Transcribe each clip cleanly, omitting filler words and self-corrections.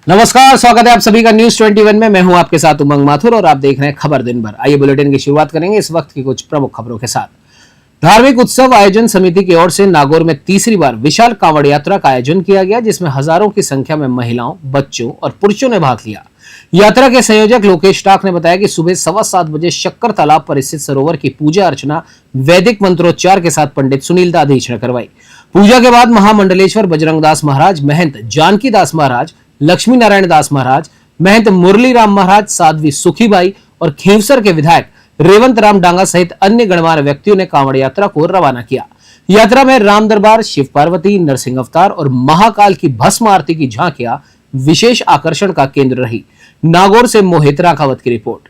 नमस्कार, स्वागत है आप सभी का न्यूज 21 में। मैं हूं आपके साथ उमंग माथुर और आप देख रहे हैं खबर दिन भर। आइए बुलेटिन की शुरुआत करेंगे इस वक्त की कुछ प्रमुख खबरों के साथ। धार्मिक उत्सव आयोजन समिति की ओर से नागौर में तीसरी बार विशाल कांवड़ यात्रा का आयोजन किया गया, जिसमें हजारों की संख्या में महिलाओं, बच्चों और पुरुषों ने भाग लिया। यात्रा के संयोजक लोकेश टाक ने बताया कि सुबह 7:15 बजे शक्कर तालाब पर स्थित सरोवर की पूजा अर्चना वैदिक मंत्रोच्चार के साथ पंडित सुनील दाधीच ने करवाई। पूजा के बाद महामंडलेश्वर बजरंग दास महाराज, महंत जानकी दास महाराज, लक्ष्मी नारायण दास महाराज, महंत मुरली राम महाराज, साध्वी सुखीबाई और खींवसर के विधायक रेवंत राम डांगा सहित अन्य गणमान्य व्यक्तियों ने कांवड़ यात्रा को रवाना किया। यात्रा में राम दरबार, शिव पार्वती, नरसिंह अवतार और महाकाल की भस्म आरती की झांकियां विशेष आकर्षण का केंद्र रही। नागौर से मोहित राघावत की रिपोर्ट।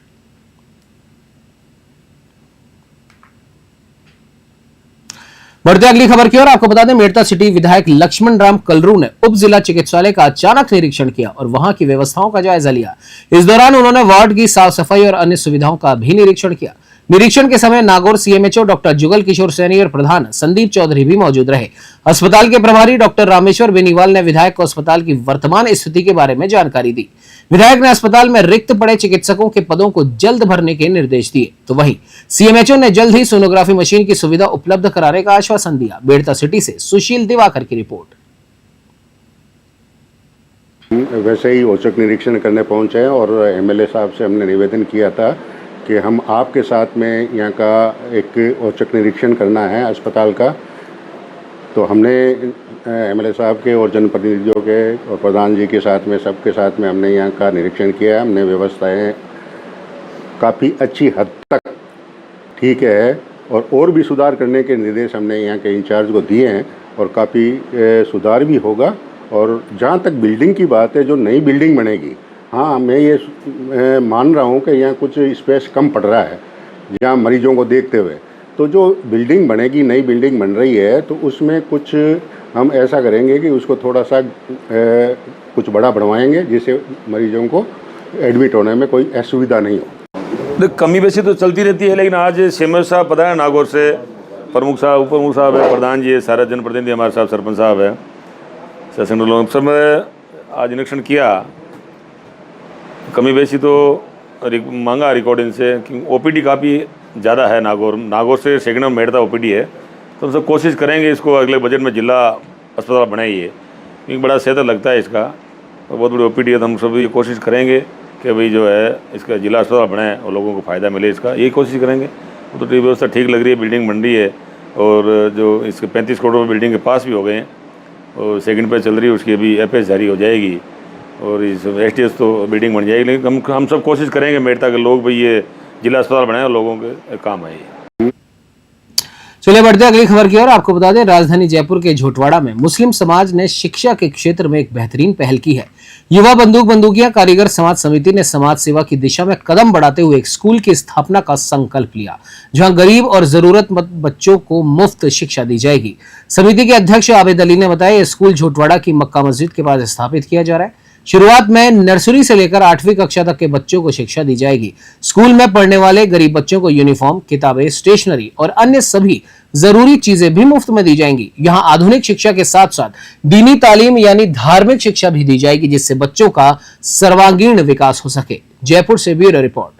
बढ़ते अगली खबर की ओर। आपको बता दें, मेड़ता सिटी विधायक लक्ष्मण राम कलरू ने उप जिला चिकित्सालय का अचानक निरीक्षण किया और वहां की व्यवस्थाओं का जायजा लिया। इस दौरान उन्होंने वार्ड की साफ सफाई और अन्य सुविधाओं का भी निरीक्षण किया। निरीक्षण के समय नागौर सीएमएचओ डॉक्टर जुगल किशोर सैनी और प्रधान संदीप चौधरी भी मौजूद रहे। अस्पताल के प्रभारी डॉक्टर रामेश्वर बेनीवाल ने विधायक को अस्पताल की वर्तमान स्थिति के बारे में जानकारी दी। विधायक ने अस्पताल में रिक्त पड़े चिकित्सकों के पदों को जल्द भरने के निर्देश दिए। तो वहीं सीएमएचओ ने जल्द ही सोनोग्राफी मशीन की सुविधा उपलब्ध कराने का आश्वासन दिया। बेड़ता सिटी से सुशील दिवाकर की रिपोर्ट। वैसे ही औचक निरीक्षण करने पहुंचे हैं और एमएलए साहब से हमने निवेदन किया था कि हम आपके साथ में यहाँ का एक औचक निरीक्षण करना है अस्पताल का। तो हमने एमएलए साहब के और जनप्रतिनिधियों के और प्रधान जी के साथ में, सबके साथ में हमने यहाँ का निरीक्षण किया। हमने व्यवस्थाएं काफ़ी अच्छी हद तक ठीक है और भी सुधार करने के निर्देश हमने यहाँ के इंचार्ज को दिए हैं और काफ़ी सुधार भी होगा। और जहाँ तक बिल्डिंग की बात है, जो नई बिल्डिंग बनेगी, हाँ मैं ये मान रहा हूँ कि यहाँ कुछ स्पेस कम पड़ रहा है जहाँ मरीजों को देखते हुए। तो जो बिल्डिंग बनेगी, नई बिल्डिंग बन रही है, तो उसमें कुछ हम ऐसा करेंगे कि उसको थोड़ा सा कुछ बड़ा बनवाएंगे जिससे मरीजों को एडमिट होने में कोई असुविधा नहीं हो। कमी बेसी तो चलती रहती है, लेकिन आज सीएमओ साहब पता है नागौर से, प्रमुख साहब, उप प्रमुख साहब है, प्रधान जी है, सारे जनप्रतिनिधि हमारे साहब, सरपंच साहब है, शासन लोग सब में आज निरीक्षण किया। कमी बेसी तो मांगा रिकॉर्डिंग से कि ओपीडी काफ़ी ज़्यादा है नागौर से सैकड़ों मेड़ता ओपीडी है। तो हम सब कोशिश करेंगे इसको अगले बजट में जिला अस्पताल बनाइए, क्योंकि बड़ा सेहत लगता है इसका, तो बहुत बड़ी ओपीडी है। तो हम सब ये कोशिश करेंगे कि भाई जो है इसका जिला अस्पताल बनाए और लोगों को फ़ायदा मिले इसका, यही कोशिश करेंगे। तो व्यवस्था ठीक लग रही है, बिल्डिंग बन रही है और जो इसके 35 करोड़ रुपये बिल्डिंग के पास भी हो गए हैं और सेकंड पे चल रही है, उसकी अभी एफएस जारी हो जाएगी और इस एसटीएस तो बिल्डिंग बन जाएगी। लेकिन हम सब कोशिश करेंगे मेड़ता के लोग भाई ये जिला अस्पताल बनाए और लोगों के काम आए। चलिए बढ़ते अगली खबर की ओर। आपको बता दें, राजधानी जयपुर के झोटवाड़ा में मुस्लिम समाज ने शिक्षा के क्षेत्र में एक बेहतरीन पहल की है। युवा बंदूकिया कारीगर समाज समिति ने समाज सेवा की दिशा में कदम बढ़ाते हुए एक स्कूल की स्थापना का संकल्प लिया, जहां गरीब और जरूरतमंद बच्चों को मुफ्त शिक्षा दी जाएगी। समिति के अध्यक्ष आबिद अली ने बताया, स्कूल झोटवाड़ा की मक्का मस्जिद के पास स्थापित किया जा रहा है। शुरुआत में नर्सरी से लेकर 8वीं कक्षा तक के बच्चों को शिक्षा दी जाएगी। स्कूल में पढ़ने वाले गरीब बच्चों को यूनिफॉर्म, किताबें, स्टेशनरी और अन्य सभी जरूरी चीजें भी मुफ्त में दी जाएंगी। यहाँ आधुनिक शिक्षा के साथ साथ दीनी तालीम यानी धार्मिक शिक्षा भी दी जाएगी, जिससे बच्चों का सर्वांगीण विकास हो सके। जयपुर से ब्यूरो रिपोर्ट।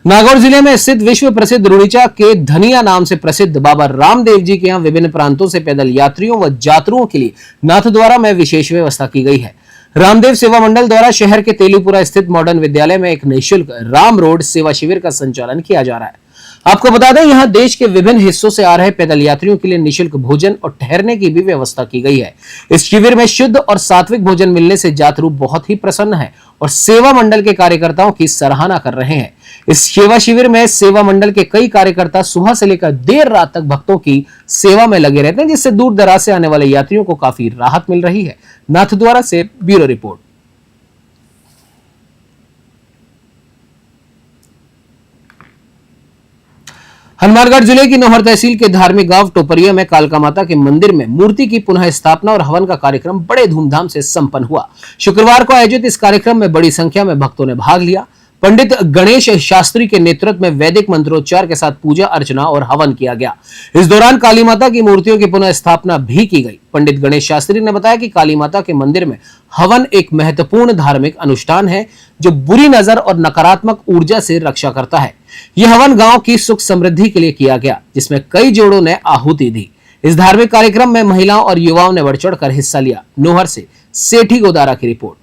नागौर जिले में स्थित विश्व प्रसिद्ध रुड़ीचा के धनिया नाम से प्रसिद्ध बाबा रामदेव जी के यहाँ विभिन्न प्रांतों से पैदल यात्रियों व यात्रुओं के लिए नाथद्वारा में विशेष व्यवस्था की गई है। रामदेव सेवा मंडल द्वारा शहर के तेलीपुरा स्थित मॉडर्न विद्यालय में एक निःशुल्क राम रोड सेवा शिविर का संचालन किया जा रहा है। आपको बता दें, यहाँ देश के विभिन्न हिस्सों से आ रहे पैदल यात्रियों के लिए निःशुल्क भोजन और ठहरने की भी व्यवस्था की गई है। इस शिविर में शुद्ध और सात्विक भोजन मिलने से यात्रु बहुत ही प्रसन्न है और सेवा मंडल के कार्यकर्ताओं की सराहना कर रहे हैं। इस सेवा शिविर में सेवा मंडल के कई कार्यकर्ता सुबह से लेकर देर रात तक भक्तों की सेवा में लगे रहते हैं, जिससे दूर दराज से आने वाले यात्रियों को काफी राहत मिल रही है। नाथद्वारा से ब्यूरो रिपोर्ट। हनुमानगढ़ जिले की नौहर तहसील के धार्मिक गांव टोपरिया में कालका माता के मंदिर में मूर्ति की पुनः स्थापना और हवन का कार्यक्रम बड़े धूमधाम से संपन्न हुआ। शुक्रवार को आयोजित इस कार्यक्रम में बड़ी संख्या में भक्तों ने भाग लिया। पंडित गणेश शास्त्री के नेतृत्व में वैदिक मंत्रोच्चार के साथ पूजा अर्चना और हवन किया गया। इस दौरान काली माता की मूर्तियों की पुनः स्थापना भी की गई। पंडित गणेश शास्त्री ने बताया कि काली माता के मंदिर में हवन एक महत्वपूर्ण धार्मिक अनुष्ठान है जो बुरी नजर और नकारात्मक ऊर्जा से रक्षा करता है। यह हवन गांव की सुख समृद्धि के लिए किया गया, जिसमें कई जोड़ों ने आहुति दी। इस धार्मिक कार्यक्रम में महिलाओं और युवाओं ने बढ़ चढ़कर हिस्सा लिया। नोहर से सेठी गोदारा की report.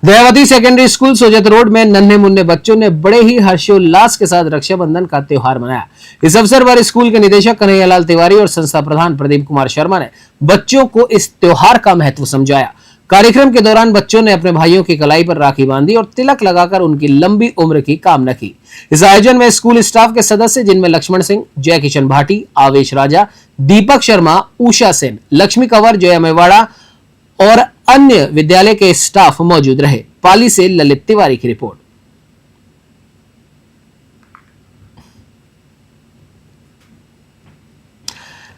Dayawati secondary school Sojat road में नन्हे मुन्ने बच्चों ने बड़े ही हर्षोल्लास के साथ रक्षाबंधन का त्योहार मनाया। इस अवसर पर स्कूल के निदेशक कन्हैयालाल तिवारी और संस्था प्रधान प्रदीप कुमार शर्मा ने बच्चों को इस त्योहार का महत्व समझाया। कार्यक्रम के दौरान बच्चों ने अपने भाइयों की कलाई पर राखी बांधी और तिलक लगाकर उनकी लंबी उम्र की कामना की। इस आयोजन में स्कूल स्टाफ के सदस्य जिनमें लक्ष्मण सिंह, जय किशन भाटी, आवेश राजा, दीपक शर्मा, उषा सेन, लक्ष्मी कंवर, जया मेवाड़ा और अन्य विद्यालय के स्टाफ मौजूद रहे। पाली से ललित तिवारी की रिपोर्ट।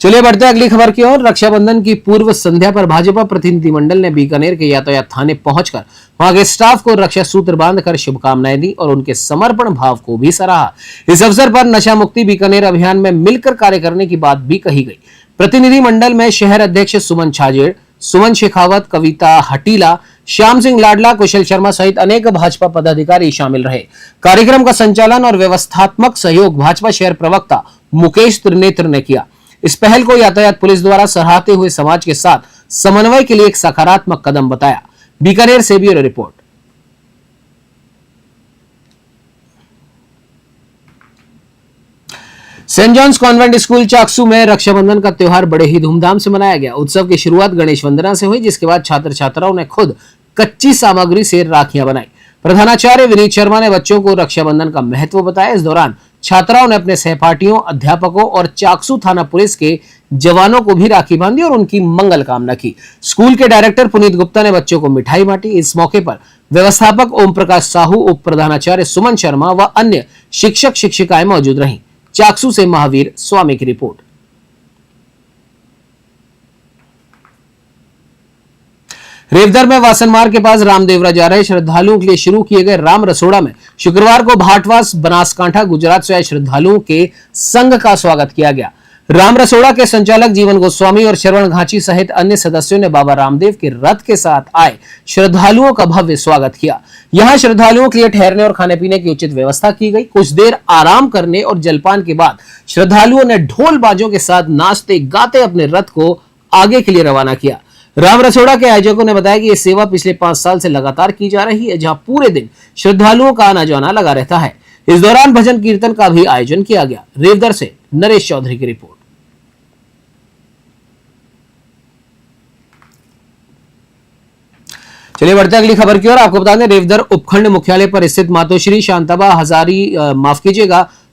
चलिए बढ़ते हैं अगली खबर की ओर। रक्षाबंधन की पूर्व संध्या पर भाजपा प्रतिनिधिमंडल ने बीकानेर के यातायात थाने पहुंचकर वहां के स्टाफ को रक्षा सूत्र बांधकर शुभकामनाएं दी और उनके समर्पण भाव को भी सराहा। इस अवसर पर नशा मुक्ति बीकानेर अभियान में मिलकर कार्य करने की बात भी कही गई। प्रतिनिधिमंडल में शहर अध्यक्ष सुमन छाजेड़, सुमन शेखावत, कविता हटीला, श्याम सिंह लाडला, कुशल शर्मा सहित अनेक भाजपा पदाधिकारी शामिल रहे। कार्यक्रम का संचालन और व्यवस्थात्मक सहयोग भाजपा शहर प्रवक्ता मुकेश त्रिनेत्र ने किया। इस पहल को यातायात पुलिस द्वारा सराहते हुए समाज के साथ समन्वय के लिए एक सकारात्मक कदम बताया। बीकानेर से bureau report. Saint John's Convent School Chaksu में रक्षाबंधन का त्योहार बड़े ही धूमधाम से मनाया गया। उत्सव की शुरुआत गणेश वंदना से हुई, जिसके बाद छात्र छात्राओं ने खुद कच्ची सामग्री से राखियां बनाई। प्रधानाचार्य विनीत शर्मा ने बच्चों को रक्षाबंधन का महत्व बताया। इस दौरान छात्राओं ने अपने सहपाठियों, अध्यापकों और चाकसू थाना पुलिस के जवानों को भी राखी बांधी और उनकी मंगल कामना की। स्कूल के डायरेक्टर पुनीत गुप्ता ने बच्चों को मिठाई बांटी। इस मौके पर व्यवस्थापक ओम प्रकाश साहू, उप प्रधानाचार्य सुमन शर्मा व अन्य शिक्षक शिक्षिकाएं मौजूद रहीं। चाकसू से महावीर स्वामी की रिपोर्ट। रेवदर में वासन मार्ग के पास रामदेवरा जा रहे श्रद्धालुओं के लिए शुरू किए गए राम रसोड़ा में शुक्रवार को भाटवास बनासकांठा गुजरात से आए श्रद्धालुओं के संघ का स्वागत किया गया। राम रसोड़ा के संचालक जीवन गोस्वामी और श्रवण घाची सहित अन्य सदस्यों ने बाबा रामदेव के रथ के साथ आए श्रद्धालुओं का भव्य स्वागत किया। यहां श्रद्धालुओं के लिए ठहरने और खाने पीने की उचित व्यवस्था की गई। कुछ देर आराम करने और जलपान के बाद श्रद्धालुओं ने ढोल बाजों के साथ नाचते गाते अपने रथ को आगे के लिए रवाना किया। राम रसोड़ा के आयोजकों ने बताया कि यह सेवा पिछले 5 साल से लगातार की जा रही है, जहां पूरे दिन श्रद्धालुओं का आना जाना लगा रहता है। इस दौरान भजन कीर्तन का भी आयोजन किया गया। रेवदर से नरेश चौधरी की रिपोर्ट। चलिए बढ़ते अगली खबर की ओर। आपको बता दें, रेवदर उपखंड मुख्यालय पर स्थित मातोश्री शांताबा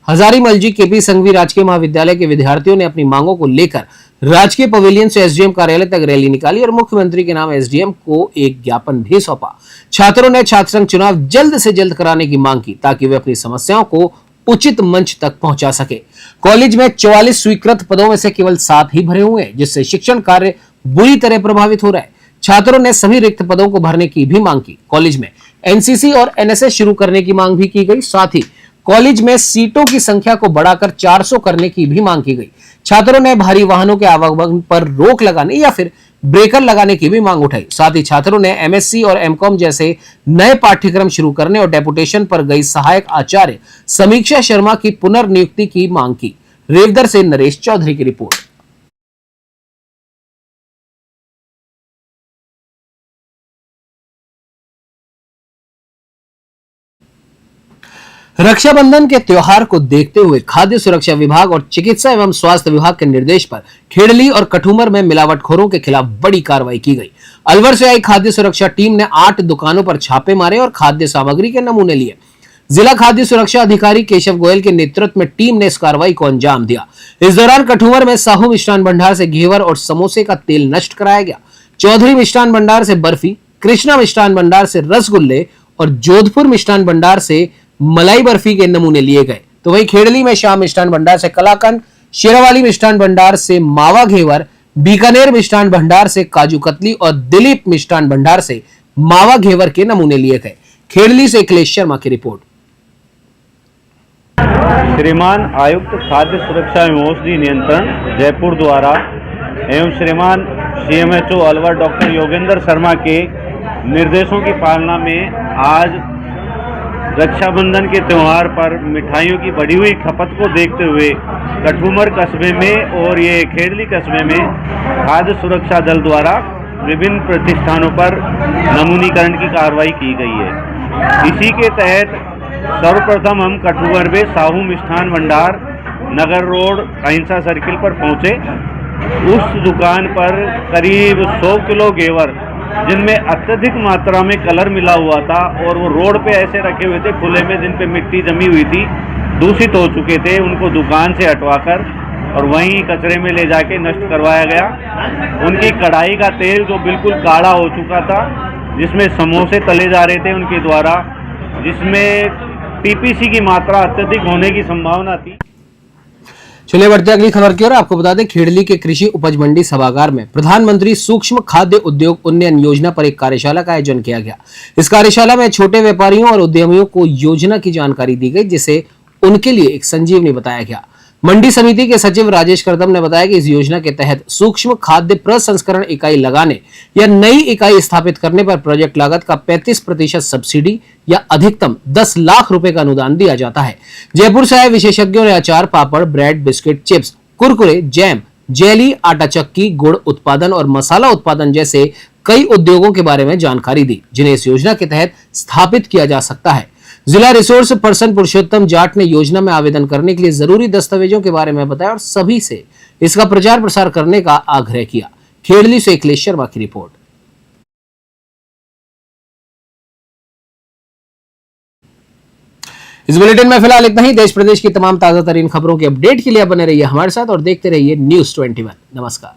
हजारीमल जी केपी संघवी राजकीय महाविद्यालय के विद्यार्थियों ने अपनी मांगों को लेकर राजकीय पवेलियन से एसडीएम कार्यालय तक रैली निकाली और मुख्यमंत्री के नाम एसडीएम को एक ज्ञापन भी सौंपा। छात्रों ने छात्र संघ चुनाव जल्द से जल्द कराने की मांग की ताकि वे अपनी समस्याओं को उचित मंच तक पहुंचा सके। कॉलेज में 44 स्वीकृत पदों में से केवल 7 ही भरे हुए हैं, जिससे शिक्षण कार्य बुरी तरह प्रभावित हो रहा है। छात्रों ने सभी रिक्त पदों को भरने की भी मांग की। कॉलेज में एनसीसी और एनएसएस शुरू करने की मांग भी की गई। साथ ही कॉलेज में सीटों की संख्या को बढ़ाकर 400 करने की भी मांग की गई। छात्रों ने भारी वाहनों के आवागमन पर रोक लगाने या फिर ब्रेकर लगाने की भी मांग उठाई। साथ ही छात्रों ने एमएससी और एमकॉम जैसे नए पाठ्यक्रम शुरू करने और डेपुटेशन पर गई सहायक आचार्य समीक्षा शर्मा की पुनर्नियुक्ति की मांग की। रेवदर से नरेश चौधरी की रिपोर्ट। रक्षाबंधन के त्योहार को देखते हुए खाद्य सुरक्षा विभाग और चिकित्सा एवं स्वास्थ्य विभाग के निर्देश पर खेड़ली और कठूमर में मिलावटखोरों के खिलाफ बड़ी कार्रवाई की गई। अलवर से आई खाद्य सुरक्षा टीम ने 8 दुकानों पर छापे मारे और खाद्य सामग्री के नमूने लिए। जिला खाद्य सुरक्षा अधिकारी केशव गोयल के नेतृत्व में टीम ने इस कार्रवाई को अंजाम दिया। इस दौरान कठूमर में साहू मिष्ठान भंडार से घेवर और समोसे का तेल नष्ट कराया गया। चौधरी मिष्ठान भंडार से बर्फी, कृष्णा मिष्ठान भंडार से रसगुल्ले और जोधपुर मिष्ठान भंडार से मलाई बर्फी के नमूने लिए गए। तो वहीं खेड़ली में श्याम मिष्ठान भंडार से कलाकंद, शेरावाली मिष्ठान भंडार से मावा घेवर, बीकानेर मिष्ठान भंडार से काजू कतली और दिलीप मिष्ठान भंडार से मावा घेवर के नमूने लिए गए। खेड़ली से अखिलेश शर्मा की रिपोर्ट। श्रीमान आयुक्त खाद्य सुरक्षा एवं औषधि नियंत्रण जयपुर द्वारा एवं श्रीमान CMHO अलवर डॉक्टर योगेंद्र शर्मा के निर्देशों की पालना में आज रक्षाबंधन के त्यौहार पर मिठाइयों की बढ़ी हुई खपत को देखते हुए कठुमर कस्बे में और ये खेड़ली कस्बे में खाद्य सुरक्षा दल द्वारा विभिन्न प्रतिष्ठानों पर नमूनीकरण की कार्रवाई की गई है। इसी के तहत सर्वप्रथम हम कठुमर में साहू मिष्ठान भंडार नगर रोड अहिंसा सर्किल पर पहुंचे। उस दुकान पर करीब 100 किलो घेवर जिनमें अत्यधिक मात्रा में कलर मिला हुआ था और वो रोड पे ऐसे रखे हुए थे खुले में, जिन पे मिट्टी जमी हुई थी, दूषित हो चुके थे, उनको दुकान से हटवाकर और वहीं कचरे में ले जाके नष्ट करवाया गया। उनकी कढ़ाई का तेल जो बिल्कुल गाढ़ा हो चुका था, जिसमें समोसे तले जा रहे थे उनके द्वारा, जिसमें TPC की मात्रा अत्यधिक होने की संभावना थी। चलिए बढ़ते अगली खबर की ओर। आपको बता दें, खेड़ली के कृषि उपज मंडी सभागार में प्रधानमंत्री सूक्ष्म खाद्य उद्योग उन्नयन योजना पर एक कार्यशाला का आयोजन किया गया। इस कार्यशाला में छोटे व्यापारियों और उद्यमियों को योजना की जानकारी दी गई, जिसे उनके लिए एक संजीवनी बताया गया। मंडी समिति के सचिव राजेश करदम ने बताया कि इस योजना के तहत सूक्ष्म खाद्य प्रसंस्करण इकाई लगाने या नई इकाई स्थापित करने पर प्रोजेक्ट लागत का 35% सब्सिडी या अधिकतम 10 लाख रुपए का अनुदान दिया जाता है। जयपुर से आए विशेषज्ञों ने अचार, पापड़, bread, biscuit, chips, Kurkure, jam, jelly, आटा चक्की, गुड़ उत्पादन और मसाला उत्पादन जैसे कई उद्योगों के बारे में जानकारी दी, जिन्हें इस योजना के तहत स्थापित किया जा सकता है। जिला रिसोर्स पर्सन पुरुषोत्तम जाट ने योजना में आवेदन करने के लिए जरूरी दस्तावेजों के बारे में बताया और सभी से इसका प्रचार प्रसार करने का आग्रह किया। खेड़ली से अखिलेश शर्मा की रिपोर्ट। इस बुलेटिन में फिलहाल इतना ही। देश प्रदेश की तमाम ताजा तरीन खबरों के अपडेट के लिए बने रहिए हमारे साथ और देखते रहिए News 21। नमस्कार।